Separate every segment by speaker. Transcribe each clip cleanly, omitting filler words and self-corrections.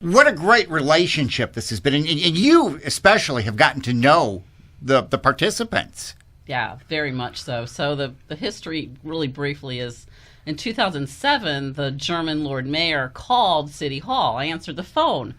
Speaker 1: What a great relationship this has been. And you especially have gotten to know the participants.
Speaker 2: Yeah, very much so. So the history, really briefly, is in 2007, the German Lord Mayor called City Hall. I answered the phone.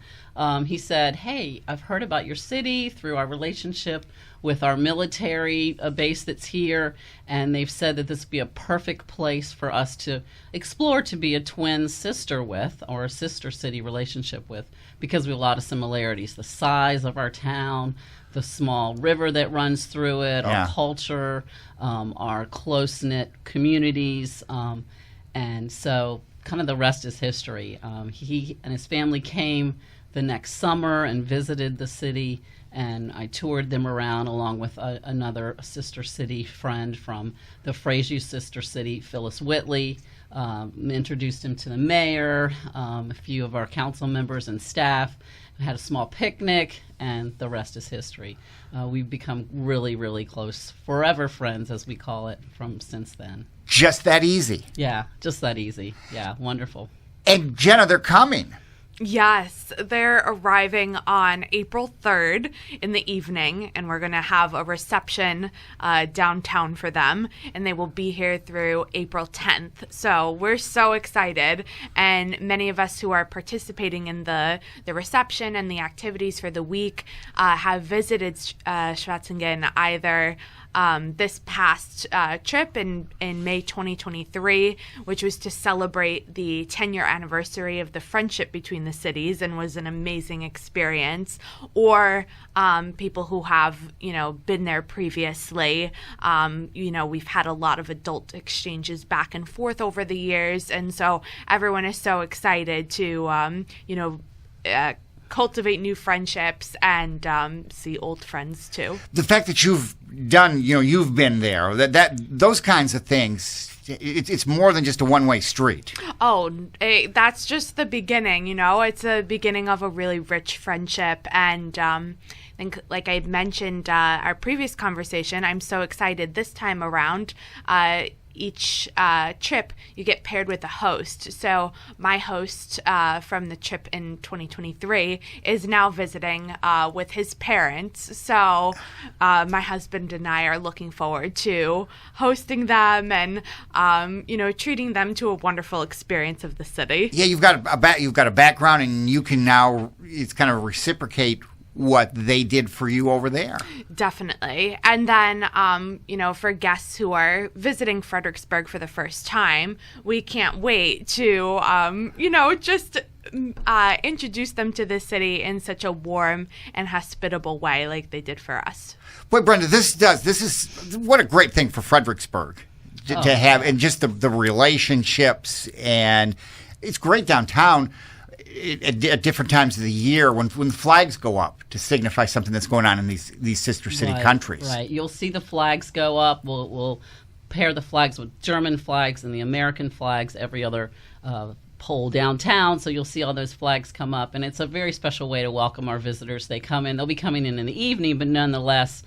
Speaker 2: He said, "Hey, I've heard about your city through our relationship with our military base that's here, and they've said that this would be a perfect place for us to explore, to be a twin sister with, or a sister city relationship with, because we have a lot of similarities. The size of our town, the small river that runs through it, our culture, our close-knit communities, and so kind of the rest is history." He and his family came the next summer and visited the city, and I toured them around along with another sister city friend from the Frasier sister city, Phyllis Whitley. Introduced him to the mayor, a few of our council members and staff. We had a small picnic, and the rest is history. We've become really, really close, forever friends, as we call it, from since then.
Speaker 1: Just that easy.
Speaker 2: Yeah, just that easy. Yeah, wonderful.
Speaker 1: And Jenna, they're coming.
Speaker 3: Yes, they're arriving on April 3rd in the evening, and we're going to have a reception downtown for them, and they will be here through April 10th. So we're so excited, and many of us who are participating in the reception and the activities for the week have visited Schwetzingen either this past trip in May 2023, which was to celebrate the 10-year anniversary of the friendship between the cities and was an amazing experience, or people who have, been there previously. We've had a lot of adult exchanges back and forth over the years, and so everyone is so excited to, cultivate new friendships and see old friends too.
Speaker 1: The fact that you've done, you've been there, that those kinds of things, it's more than just a one-way street.
Speaker 3: Oh, that's just the beginning, It's a beginning of a really rich friendship. And I think, like I mentioned our previous conversation, I'm so excited this time around. Each trip, you get paired with a host. So my host from the trip in 2023 is now visiting with his parents. So my husband and I are looking forward to hosting them and, treating them to a wonderful experience of the city.
Speaker 1: Yeah, you've got a background, and you can now, it's kind of reciprocate what they did for you over there.
Speaker 3: Definitely. And then, for guests who are visiting Fredericksburg for the first time, we can't wait to, just introduce them to the city in such a warm and hospitable way like they did for us.
Speaker 1: Boy, Brenda, this is what a great thing for Fredericksburg to have, and just the relationships, and it's great downtown. At different times of the year when the flags go up to signify something that's going on in these sister city countries.
Speaker 2: Right. You'll see the flags go up. We'll pair the flags with German flags and the American flags every other pole downtown. So you'll see all those flags come up. And it's a very special way to welcome our visitors. They come in. They'll be coming in the evening, but nonetheless,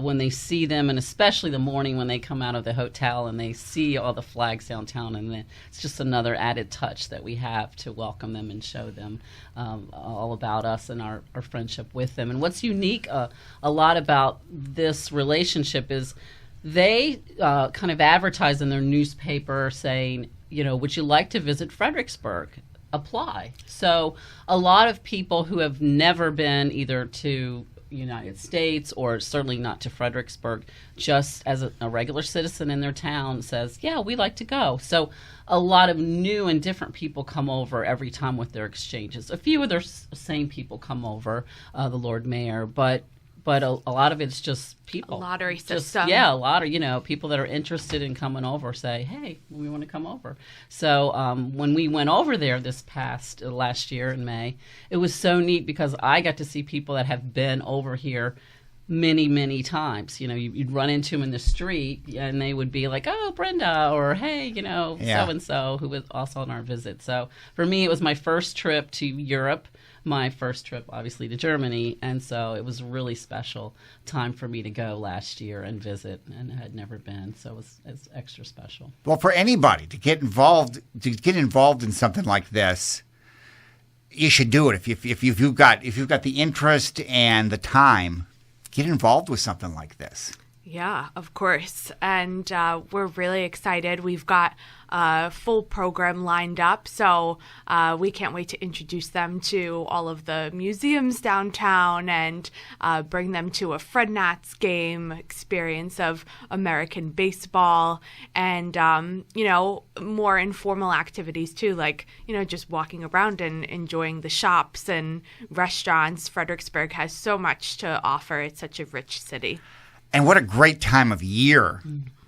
Speaker 2: when they see them, and especially the morning when they come out of the hotel and they see all the flags downtown, and it's just another added touch that we have to welcome them and show them all about us and our friendship with them. And what's unique a lot about this relationship is they kind of advertise in their newspaper saying, would you like to visit Fredericksburg? Apply. So a lot of people who have never been either to United States or certainly not to Fredericksburg, just as a regular citizen in their town says, yeah, we like to go. So a lot of new and different people come over every time with their exchanges. A few of their same people come over, the Lord Mayor, but a lot of it's just people.
Speaker 3: A lottery system.
Speaker 2: A lot of, people that are interested in coming over say, hey, we want to come over. So when we went over there last year in May, it was so neat because I got to see people that have been over here many, many times. You'd run into them in the street and they would be like, oh, Brenda, or hey, so-and-so who was also on our visit. So for me, it was my first trip to Europe. My first trip, obviously, to Germany, and so it was a really special time for me to go last year and visit, and I had never been, so it's extra special.
Speaker 1: Well, for anybody to get involved in something like this, you should do it if you've got the interest and the time. Get involved with something like this.
Speaker 3: Yeah, of course. And we're really excited. We've got a full program lined up, so we can't wait to introduce them to all of the museums downtown and bring them to a Fred Nats game experience of American baseball and, more informal activities too, like, just walking around and enjoying the shops and restaurants. Fredericksburg has so much to offer. It's such a rich city.
Speaker 1: And what a great time of year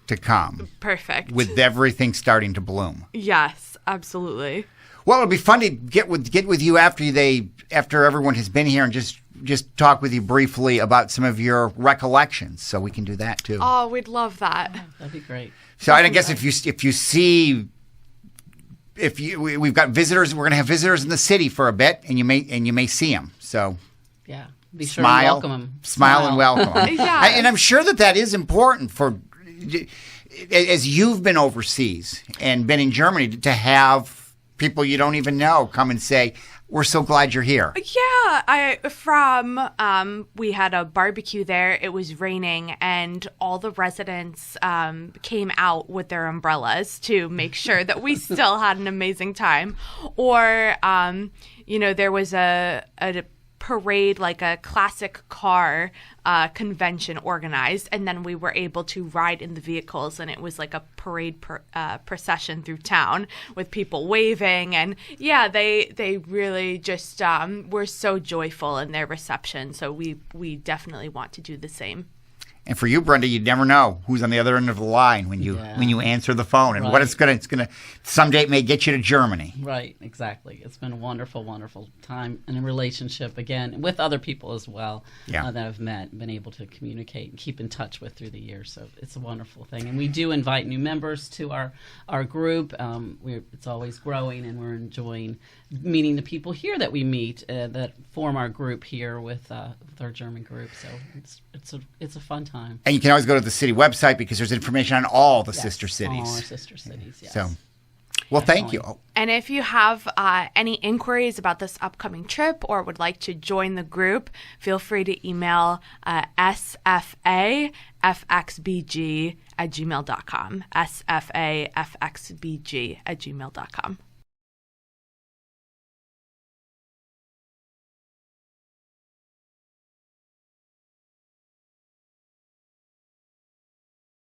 Speaker 1: to come.
Speaker 3: Perfect.
Speaker 1: With everything starting to bloom.
Speaker 3: Yes, absolutely.
Speaker 1: Well, it'll be fun to get with you after everyone has been here and just talk with you briefly about some of your recollections, so we can do that too.
Speaker 3: Oh, we'd love that.
Speaker 2: Oh, that'd be great.
Speaker 1: So I guess we've got visitors, we're going to have visitors in the city for a bit, and you may see them. So
Speaker 2: yeah. Be sure to welcome them.
Speaker 1: Smile and welcome them.
Speaker 3: Yeah.
Speaker 1: And I'm sure that is important as you've been overseas and been in Germany, to have people you don't even know come and say, we're so glad you're here.
Speaker 3: Yeah, we had a barbecue there. It was raining, and all the residents came out with their umbrellas to make sure that we still had an amazing time. Or, there was a parade, like a classic car convention organized, and then we were able to ride in the vehicles, and it was like a parade procession through town with people waving, and they really just were so joyful in their reception. So we definitely want to do the same.
Speaker 1: And for you, Brenda, you never know who's on the other end of the line when you answer the phone, and what it's gonna someday it may get you to Germany.
Speaker 2: Right, exactly. It's been a wonderful, wonderful time and a relationship again with other people as well that I've met, been able to communicate and keep in touch with through the years. So it's a wonderful thing, and we do invite new members to our group. It's always growing, and we're enjoying meeting the people here that we meet that form our group here with our German group. So it's a fun time.
Speaker 1: And you can always go to the city website because there's information on all the sister cities.
Speaker 2: All our sister cities, yes.
Speaker 1: So, well, thank you.
Speaker 3: And if you have any inquiries about this upcoming trip or would like to join the group, feel free to email sfafxbg@gmail.com. sfafxbg@gmail.com.